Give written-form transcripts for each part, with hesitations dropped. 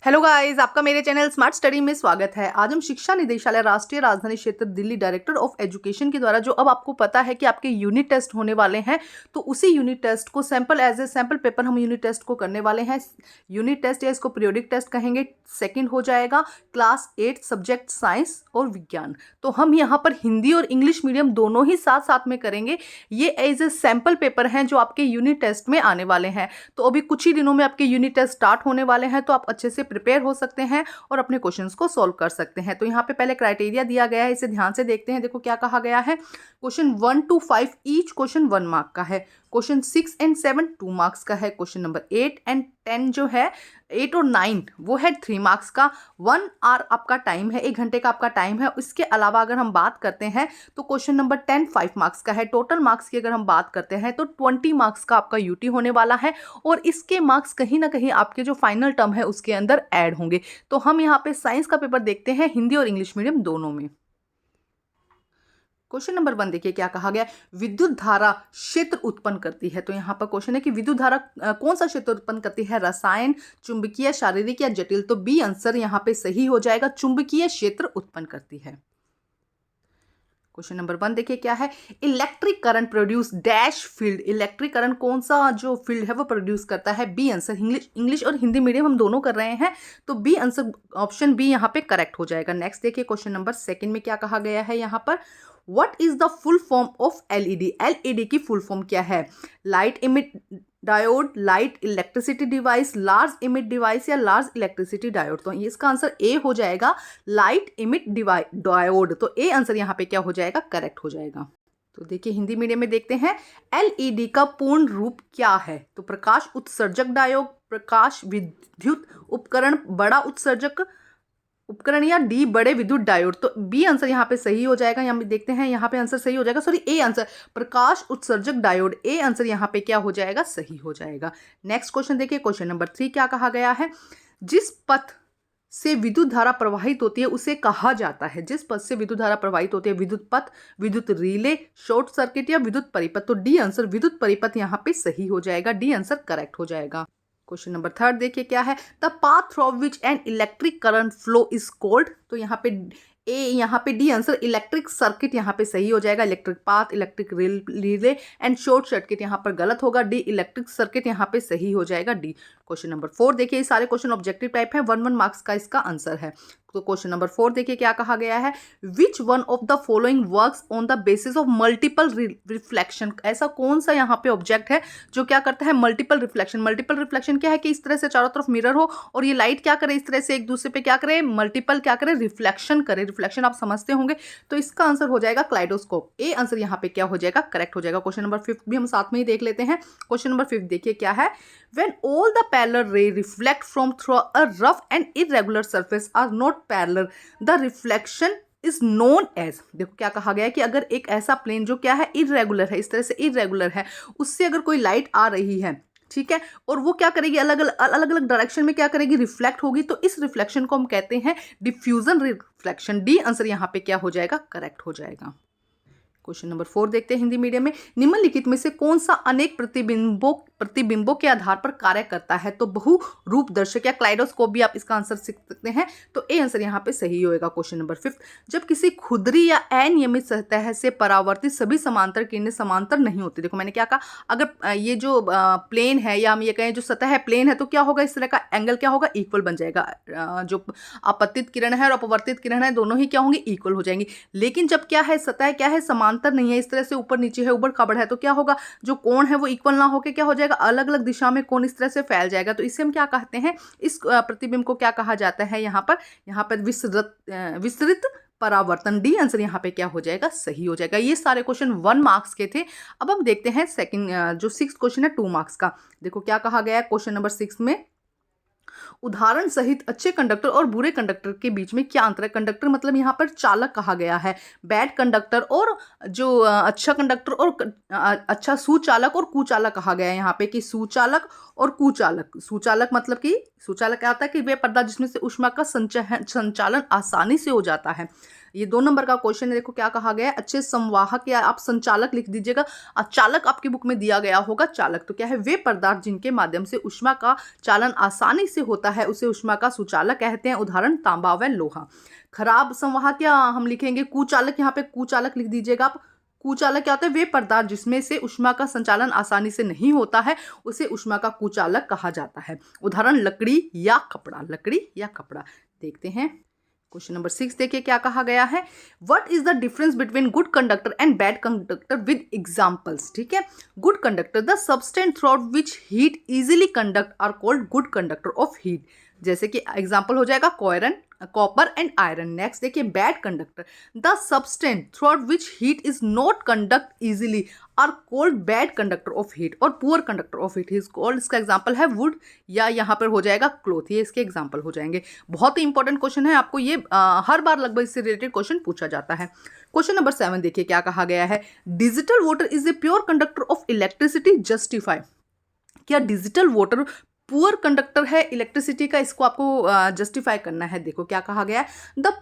Hello guys, आपका मेरे channel smart study में स्वागत है। आज हम शिक्षा निदेशालय राष्ट्रीय राजधानी क्षेत्र दिल्ली डायरेक्टर ऑफ एजुकेशन के द्वारा जो अब आपको पता है कि आपके यूनिट टेस्ट होने वाले हैं, तो उसी यूनिट टेस्ट को sample as a sample paper हम यूनिट टेस्ट को करने वाले हैं। यूनिट टेस्ट या इसको पीरियोडिक टेस्ट कहेंगे, सेकेंड हो जाएगा क्लास 8 सब्जेक्ट साइंस और विज्ञान। तो हम यहाँ पर हिंदी और इंग्लिश मीडियम दोनों ही साथ साथ में करेंगे। ये एज ए सैंपल पेपर हैं जो आपके यूनिट टेस्ट में आने वाले हैं। तो अभी कुछ ही दिनों में आपके यूनिट टेस्ट स्टार्ट होने वाले हैं, तो आप अच्छे से प्रिपेयर हो सकते हैं और अपने क्वेश्चंस को सॉल्व कर सकते हैं। तो यहाँ पे पहले क्राइटेरिया दिया गया है, इसे ध्यान से देखते हैं। देखो क्या कहा गया है, question 1 to 5 each question 1 mark का है, क्वेश्चन 6 and 7 2 मार्क्स का है, क्वेश्चन नंबर 8 and 10 जो है 8 और 9 वो है 3 मार्क्स का। 1 आवर आपका टाइम है, 1 घंटे का आपका टाइम है। इसके अलावा अगर हम बात करते हैं तो क्वेश्चन नंबर 10 5 मार्क्स का है। टोटल मार्क्स की अगर हम बात करते हैं तो 20 मार्क्स का आपका यूटी होने वाला है और इसके मार्क्स कहीं ना कहीं आपके जो फाइनल टर्म है उसके अंदर ऐड होंगे। तो हम यहाँ पे साइंस का पेपर देखते हैं हिंदी और इंग्लिश मीडियम दोनों में। क्वेश्चन नंबर 1 देखिए क्या कहा गया, विद्युत धारा क्षेत्र उत्पन्न करती है। तो यहाँ पर क्वेश्चन है कि विद्युत धारा कौन सा क्षेत्र उत्पन्न करती है, रसायन, चुंबकीय, शारीरिक या जटिल। तो बी आंसर यहाँ पे सही हो जाएगा, चुंबकीय क्षेत्र उत्पन्न करती है। क्वेश्चन नंबर 1 देखिए क्या है, electric current produce dash field. Electric current कौन सा जो फील्ड है वो प्रोड्यूस करता है, बी आंसर। इंग्लिश और हिंदी मीडियम हम दोनों कर रहे हैं, तो बी आंसर ऑप्शन बी यहाँ पे करेक्ट हो जाएगा। नेक्स्ट देखिए क्वेश्चन नंबर 2 में क्या कहा गया है यहाँ पर, what is the full form of LED. LED की फुल फॉर्म क्या है, light emit diode, light electricity device, large emit device या लार्ज इलेक्ट्रिसिटी डायोड। तो इसका आंसर ए हो जाएगा, लाइट इमिट डायोड। तो ए आंसर यहाँ पे क्या हो जाएगा, करेक्ट हो जाएगा। तो देखिए हिंदी मीडियम में देखते हैं, एलईडी का पूर्ण रूप क्या है। तो प्रकाश उत्सर्जक डायोड, प्रकाश विद्युत उपकरण, बड़ा उत्सर्जक उपकरण या डी बड़े विद्युत डायोड। तो बी आंसर यहाँ पे सही हो जाएगा। यहाँ पे देखते हैं, यहाँ पे आंसर सही हो जाएगा, सॉरी ए आंसर प्रकाश उत्सर्जक डायोड। ए आंसर यहाँ पे क्या हो जाएगा, सही हो जाएगा। नेक्स्ट क्वेश्चन देखिए क्वेश्चन नंबर 3 क्या कहा गया है, जिस पथ से विद्युत धारा प्रवाहित होती है उसे कहा जाता है। जिस पथ से विद्युत धारा प्रवाहित होती है, विद्युत पथ, विद्युत रिले, शॉर्ट सर्किट या विद्युत परिपथ। तो डी आंसर विद्युत परिपथ यहाँ पे सही हो जाएगा, डी आंसर करेक्ट हो जाएगा। क्वेश्चन नंबर 3 देखिए क्या है, the path through which an electric current flow is called. तो यहाँ पे यहाँ पे डी आंसर इलेक्ट्रिक सर्किट यहाँ पे सही हो जाएगा। Electric path, electric relay and short circuit यहाँ पर गलत होगा, डी इलेक्ट्रिक सर्किट यहाँ पे सही हो जाएगा, डी। क्वेश्चन नंबर 4 देखिए, ये सारे क्वेश्चन ऑब्जेक्टिव टाइप है, 1 1 मार्क्स का इसका आंसर है। तो क्वेश्चन नंबर 4 देखिए क्या कहा गया है, which one of the following works on the basis of multiple reflection. ऐसा कौन सा यहाँ पे ऑब्जेक्ट है जो क्या करता है, मल्टीपल रिफ्लेक्शन। मल्टीपल रिफ्लेक्शन क्या है कि इस तरह से चारों तरफ मिरर हो और ये लाइट क्या करे, इस तरह से एक दूसरे पे क्या करे, मल्टीपल क्या करे, रिफ्लेक्शन करे। रिफ्लेक्शन आप समझते होंगे, तो इसका आंसर हो जाएगा क्लाइडोस्कोप। ए आंसर यहाँ पे क्या हो जाएगा, करेक्ट हो जाएगा। क्वेश्चन नंबर 5 भी हम साथ में ही देख लेते हैं। क्वेश्चन नंबर 5 देखिए क्या है, when all the parallel ray reflect from through a rough and irregular surface are not parallel, the reflection is known as। देखो क्या कहा गया है कि अगर एक ऐसा प्लेन जो क्या है, इरेगुलर है, इस तरह से इरेगुलर है, उससे अगर कोई लाइट आ रही है, ठीक है, और वो क्या करेगी, अलग अलग डायरेक्शन में क्या करेगी, रिफ्लेक्ट होगी, तो इस रिफ्लेक्शन को हम कहते हैं डिफ्यूजन रिफ्लेक्शन। डी आंसर यहाँ पे क्या हो जाएगा, करेक्ट हो जाएगा। क्वेश्चन नंबर 4 देखते हैं हिंदी मीडियम में, निम्नलिखित में से कौन सा अनेक प्रतिबिंबों के आधार पर कार्य करता है। तो बहुरूप दर्शक या क्लाइडोस्कोप भी आप इसका आंसर सीख सकते हैं, तो ए आंसर यहाँ पे सही होएगा। क्वेश्चन नंबर 5, जब किसी खुरदरी या अनियमित सतह से परावर्तित सभी समांतर किरणें समांतर नहीं होती। देखो मैंने क्या कहा, अगर ये जो प्लेन है या हम ये कहें जो सतह है प्लेन है, तो क्या होगा, इस तरह का एंगल क्या होगा, इक्वल बन जाएगा। जो आपतित किरण है और अपवर्तित किरण है दोनों ही क्या होंगे, इक्वल हो जाएंगी। लेकिन जब क्या है, सतह क्या है, समांतर नहीं है, इस तरह से ऊपर नीचे है, ऊबड़ खाबड़ है, तो क्या होगा, जो कोण है वो इक्वल ना होके क्या हो जाएगा, अलग अलग दिशा में कोण इस तरह से फैल जाएगा। तो इसे हम क्या कहते हैं, इस प्रतिबिंब को क्या कहा जाता है, यहाँ पर विस्तृत परावर्तन। डी आंसर यहाँ पे क्या हो जाएगा, सही हो जाएगा। ये सारे क्वेश्चन 1 मार्क्स के थे। अब हम देखते हैं सेकंड जो 6 क्वेश्चन है 2 मार्क्स का। देखो क्या कहा गया है क्वेश्चन नंबर 6 में, उदाहरण सहित अच्छे कंडक्टर और बुरे कंडक्टर के बीच में क्या अंतर है। कंडक्टर मतलब यहाँ पर चालक कहा गया है, बैड कंडक्टर और जो अच्छा कंडक्टर और अच्छा सुचालक और कुचालक कहा गया है यहाँ पे, कि सुचालक और कुचालक। सुचालक मतलब कि सुचालक क्या होता है कि वे पदार्थ जिसमें से ऊष्मा का संचालन आसानी से हो जाता है, ये 2 नंबर का क्वेश्चन है। देखो क्या कहा गया है, अच्छे संवाहक या आप संचालक लिख दीजिएगा। चालक आपकी बुक में दिया गया होगा। चालक तो क्या है, वे पदार्थ जिनके माध्यम से ऊष्मा का चालन आसानी से होता है उसे ऊष्मा का सुचालक कहते हैं। उदाहरण तांबा व लोहा। खराब संवाहक या हम लिखेंगे कुचालक, यहाँ पे कुचालक लिख दीजिएगा आप। कुचालक क्या होता है, वे पदार्थ जिसमें से ऊष्मा का संचालन आसानी से नहीं होता है उसे ऊष्मा का कुचालक कहा जाता है। उदाहरण लकड़ी या कपड़ा। लकड़ी या कपड़ा। देखते हैं क्वेश्चन नंबर 6। देखिए क्या कहा गया है, what is the difference between good conductor and bad conductor with examples. ठीक है, good conductor the substance through which heat easily conduct are called good conductor of heat. जैसे कि एग्जाम्पल हो जाएगा कॉपर एंड आयरन। नेक्स्ट देखिए bad conductor the substance through which heat is not conduct easily are called bad conductor of heat. और poor conductor of heat is called, इसका example है would या यहाँ पर हो जाएगा क्लोथ। ये इसके एग्जाम्पल हो जाएंगे। बहुत ही इंपॉर्टेंट क्वेश्चन है, आपको ये हर बार लगभग इससे रिलेटेड क्वेश्चन पूछा जाता है। क्वेश्चन नंबर 7 देखिए क्या कहा गया है, digital water is a pure conductor of electricity justify. क्या डिजिटल वाटर पुअर कंडक्टर है इलेक्ट्रिसिटी का, इसको आपको जस्टिफाई करना है। देखो क्या कहा गया है, the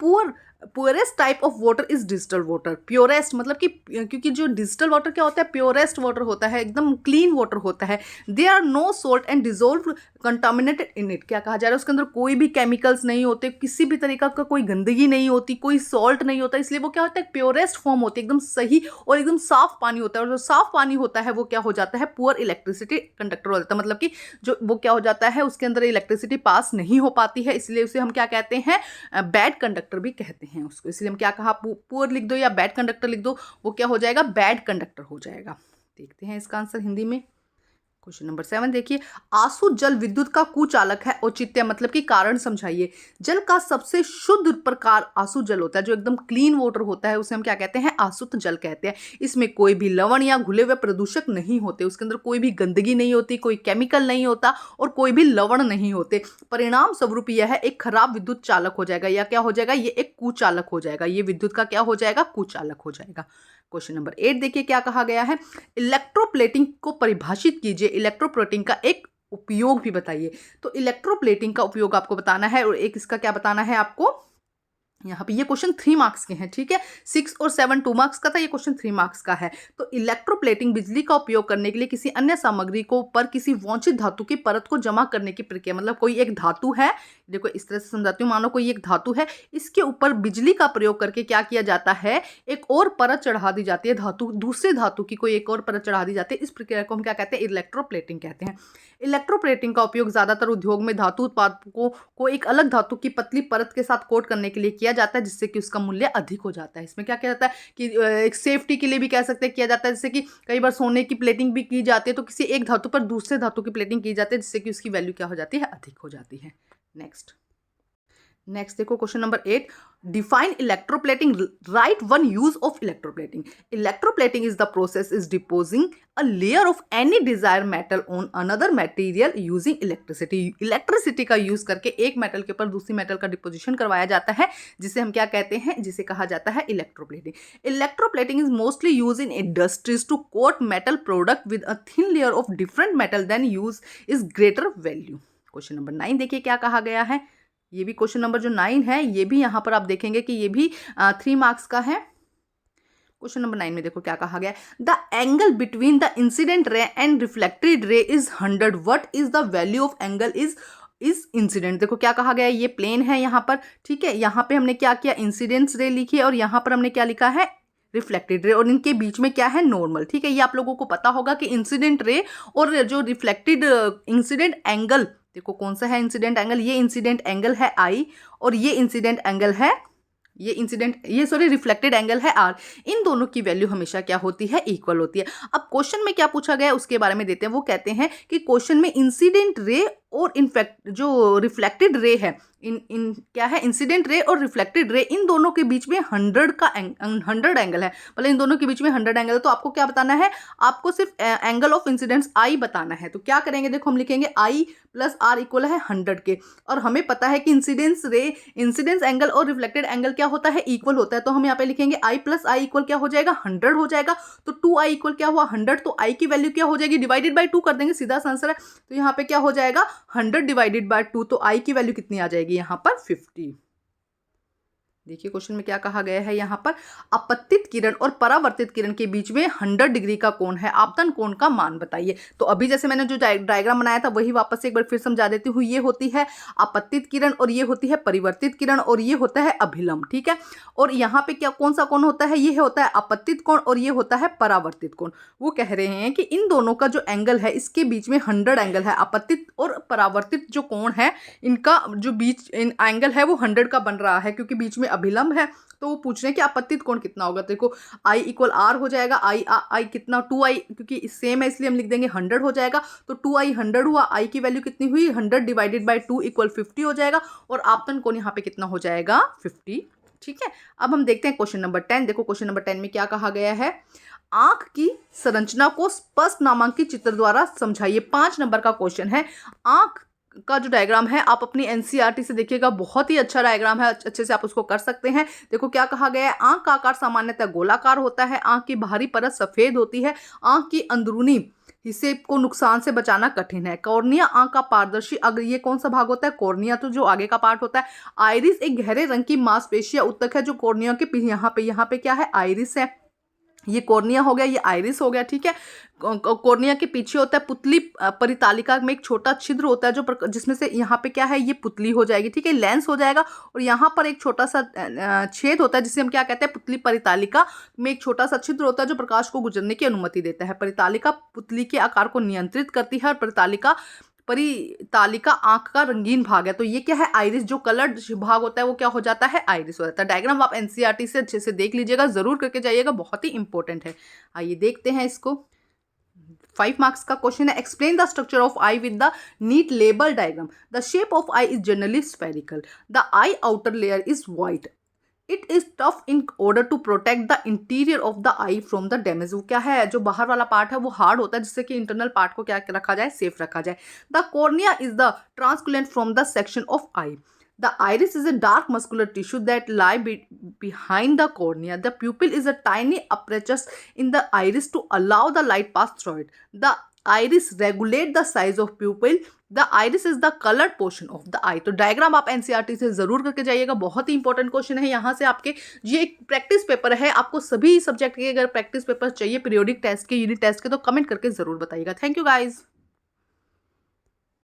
poorest type of water is digital water. Purest मतलब कि क्योंकि जो डिजिटल वाटर क्या होता है, प्योरेस्ट वाटर होता है, एकदम क्लीन वाटर होता है। They are no salt and dissolve contaminated in it. क्या कहा जा रहा है, उसके अंदर कोई भी केमिकल्स नहीं होते, किसी भी तरीका का कोई गंदगी नहीं होती, कोई सॉल्ट नहीं होता, इसलिए वो क्या होता है, प्योरेस्ट फॉर्म होती है, एकदम सही और एकदम साफ पानी होता है। और जो साफ पानी होता है वो क्या हो जाता है, पुअर इलेक्ट्रिसिटी कंडक्टर हो जाता है। मतलब कि जो वो क्या हो जाता है, उसके अंदर इलेक्ट्रिसिटी पास नहीं हो पाती है, इसलिए उसे हम क्या कहते हैं, बैड कंडक्टर भी कहते हैं उसको। इसलिए हम क्या कहा, पुअर लिख दो या बैड कंडक्टर लिख दो, वो क्या हो जाएगा, बैड कंडक्टर हो जाएगा। देखते हैं इसका आंसर हिंदी में। क्वेश्चन नंबर 7 देखिए, आसु जल विद्युत का कुचालक है। औचित्य मतलब कि कारण समझाइए। जल का सबसे शुद्ध प्रकार आसु जल होता है, जो एकदम क्लीन वाटर होता है उसे हम क्या कहते हैं, आसुत जल कहते हैं। इसमें कोई भी लवण या घुले हुए प्रदूषक नहीं होते, उसके अंदर कोई भी गंदगी नहीं होती, कोई केमिकल नहीं होता और कोई भी लवण नहीं होते। परिणाम स्वरूप यह एक खराब विद्युत चालक हो जाएगा, या क्या हो जाएगा, ये एक कुचालक हो जाएगा। ये विद्युत का क्या हो जाएगा, कुचालक हो जाएगा। क्वेश्चन नंबर 8 देखिए क्या कहा गया है, इलेक्ट्रोप्लेटिंग को परिभाषित कीजिए। इलेक्ट्रोप्लेटिंग का एक उपयोग भी बताइए। तो इलेक्ट्रोप्लेटिंग का उपयोग आपको बताना है और एक इसका क्या बताना है आपको। यहाँ पे ये क्वेश्चन 3 मार्क्स के हैं, ठीक है। 6 और 7 2 मार्क्स का था, ये क्वेश्चन 3 मार्क्स का है। तो इलेक्ट्रोप्लेटिंग बिजली का उपयोग करने के लिए किसी अन्य सामग्री को पर किसी वांछित धातु की परत को जमा करने की प्रक्रिया। मतलब कोई एक धातु है, देखो इस तरह से समझाती हूँ, मानो कोई एक धातु है, इसके ऊपर बिजली का प्रयोग करके क्या किया जाता है, एक और परत चढ़ा दी जाती है, धातु दूसरे धातु की कोई एक और परत चढ़ा दी जाती है। इस प्रक्रिया को हम क्या कहते हैं, इलेक्ट्रोप्लेटिंग कहते हैं। इलेक्ट्रोप्लेटिंग का उपयोग ज्यादातर उद्योग में धातु उत्पादों को एक अलग धातु की पतली परत के साथ कोट करने के लिए किया जाता है, जिससे कि उसका मूल्य अधिक हो जाता है। इसमें क्या किया जाता है कि एक सेफ्टी के लिए भी कह सकते हैं किया जाता है, जैसे कि कई बार सोने की प्लेटिंग भी की जाती है, तो किसी एक धातु पर दूसरे धातु की प्लेटिंग की जाती है, जिससे कि उसकी वैल्यू क्या हो जाती है, अधिक हो जाती है। नेक्स्ट देखो question number 8, define electroplating, write one use of electroplating. Electroplating is the process is depositing a layer of any desire metal on another material using electricity. Electricity का यूज करके एक मेटल के ऊपर दूसरी मेटल का deposition करवाया जाता है, जिसे हम क्या कहते हैं, जिसे कहा जाता है electroplating. Electroplating is mostly use in industries to coat metal product with a thin layer of different metal then use is greater value. Question number 9 देखिए क्या कहा गया है। ये भी क्वेश्चन नंबर जो 9 है, ये भी यहाँ पर आप देखेंगे कि ये भी 3 मार्क्स का है। क्वेश्चन नंबर 9 में देखो क्या कहा गया, the angle between the incident ray and reflected ray is 100। What is the value of angle is incident. देखो क्या कहा गया है, ये प्लेन है यहाँ पर, ठीक है। यहाँ पे हमने क्या किया, इंसिडेंस रे लिखी है और यहाँ पर हमने क्या लिखा है, रिफ्लेक्टेड रे, और इनके बीच में क्या है, नॉर्मल, ठीक है। ये आप लोगों को पता होगा कि इंसिडेंट रे और जो रिफ्लेक्टेड इंसिडेंट एंगल, देखो कौन सा है इंसिडेंट एंगल, ये इंसिडेंट एंगल है I और ये इंसिडेंट एंगल है, ये रिफ्लेक्टेड एंगल है R। इन दोनों की वैल्यू हमेशा क्या होती है, इक्वल होती है। अब क्वेश्चन में क्या पूछा गया है उसके बारे में देते हैं। वो कहते हैं कि क्वेश्चन में इंसिडेंट रे और इनफैक्ट जो रिफ्लेक्टेड रे है, इन क्या है, इंसिडेंट रे और रिफ्लेक्टेड रे, इन दोनों के बीच में 100 एंगल है, मतलब इन दोनों के बीच में 100 एंगल है। तो आपको क्या बताना है, आपको सिर्फ एंगल ऑफ इंसिडेंस I बताना है। तो क्या करेंगे, देखो हम लिखेंगे I प्लस R इक्वल है 100 के, और हमें पता है कि इंसिडेंस एंगल और रिफ्लेक्टेड एंगल क्या होता है, इक्वल होता है। तो हम यहाँ पे लिखेंगे I प्लस I इक्वल क्या हो जाएगा, 100 हो जाएगा। तो 2I इक्वल क्या हुआ, 100। तो I की वैल्यू क्या हो जाएगी, डिवाइडेड बाई 2 कर देंगे, सीधा सा आंसर है। तो यहाँ पे क्या हो जाएगा, 100 डिवाइडेड बाय 2, तो I की वैल्यू कितनी आ जाएगी यहाँ पर, 50। देखिए क्वेश्चन में क्या कहा गया है यहाँ पर, अपतित किरण और परावर्तित किरण के बीच में 100 डिग्री का कोण है, आपतन कोण का मान बताइए। तो अभी जैसे मैंने जो डायग्राम बनाया था वही वापस से एक बार फिर समझा देती हूँ। ये होती है अपतित किरण और ये होती है परिवर्तित किरण और ये होता है अभिलंब, ठीक है। और यहाँ पे क्या कौन सा कोण होता है, ये होता है अपतित कोण और ये होता है परावर्तित कोण। वो कह रहे हैं कि इन दोनों का जो एंगल है इसके बीच में 100 एंगल है। अपतित और परावर्तित जो कोण है इनका जो बीच एंगल है वो 100 का बन रहा है, क्योंकि बीच में अभिलंब है। तो वो पूछ रहे हैं कि अपतित कोण कितना होगा। तो देखो I = R हो जाएगा, I कितना 2I, क्योंकि सेम है इसलिए हम लिख देंगे 100 हो जाएगा। तो 2I 100 हुआ, I की वैल्यू कितनी हुई 100 / 2 = 50 हो जाएगा और आपतन कोण यहाँ पे कितना हो जाएगा 50, ठीक है। अब हम देखते हैं क्वेश्चन नंबर 10। देखो क्वेश्चन नंबर 10 में क्या कहा गया है, आंख की संरचना को स्पष्ट नामांकित चित्र द्वारा समझाइए। 5 नंबर का क्वेश्चन है। आंख का जो डायग्राम है आप अपनी एनसीईआरटी से देखिएगा, बहुत ही अच्छा डायग्राम है, अच्छे से आप उसको कर सकते हैं। देखो क्या कहा गया है, आंख का आकार सामान्यतः गोलाकार होता है, आंख की बाहरी परत सफेद होती है, आंख की अंदरूनी हिस्से को नुकसान से बचाना कठिन है। कॉर्निया आंख का पारदर्शी, अगर ये कौन सा भाग होता है, कॉर्निया तो जो आगे का पार्ट होता है। आइरिस एक गहरे रंग की मांसपेशी या उत्तक है जो कॉर्निया के यहाँ पे क्या है, आइरिस है। ये कॉर्निया हो गया, ये आइरिस हो गया, ठीक है। कॉर्निया के पीछे होता है पुतली परितालिका में एक छोटा छिद्र होता है जो जिसमें से यहाँ पे क्या है, ये पुतली हो जाएगी, ठीक है, लेंस हो जाएगा। और यहाँ पर एक छोटा सा छेद होता है जिसे हम क्या कहते हैं, पुतली परितालिका में एक छोटा सा छिद्र होता है जो प्रकाश को गुजरने की अनुमति देता है। परितालिका पुतली के आकार को नियंत्रित करती है और परितालिका आंख का रंगीन भाग है। तो ये क्या है, आइरिस। जो कलर्ड भाग होता है वो क्या हो जाता है, आइरिस हो जाता है। डायग्राम आप एनसीईआरटी से अच्छे से देख लीजिएगा, जरूर करके जाइएगा, बहुत ही इंपॉर्टेंट है। आइए देखते हैं इसको। 5 मार्क्स का क्वेश्चन है, explain the structure of eye with the neat label diagram. The shape of eye is generally spherical, the eye outer layer is white, it is tough in order to protect the interior of the eye from the damage. वो क्या है, जो बाहर वाला part है वो hard होता है जिससे कि इंटरनल पार्ट को क्या रखा जाए, सेफ रखा जाए। The cornea is the translucent from the section of eye. The iris is a dark muscular tissue that lie behind the cornea. The pupil is a tiny aperture in the iris to allow the light pass through it. The iris regulate the size of pupil. The iris is the colored portion of the eye. तो diagram आप NCERT से जरूर करके जाइएगा, बहुत ही important question है। यहाँ से आपके ये एक प्रैक्टिस पेपर है, आपको सभी सब्जेक्ट के अगर प्रैक्टिस पेपर चाहिए पीरियोडिक टेस्ट के, यूनिट टेस्ट के, तो कमेंट करके जरूर बताइएगा। Thank you guys.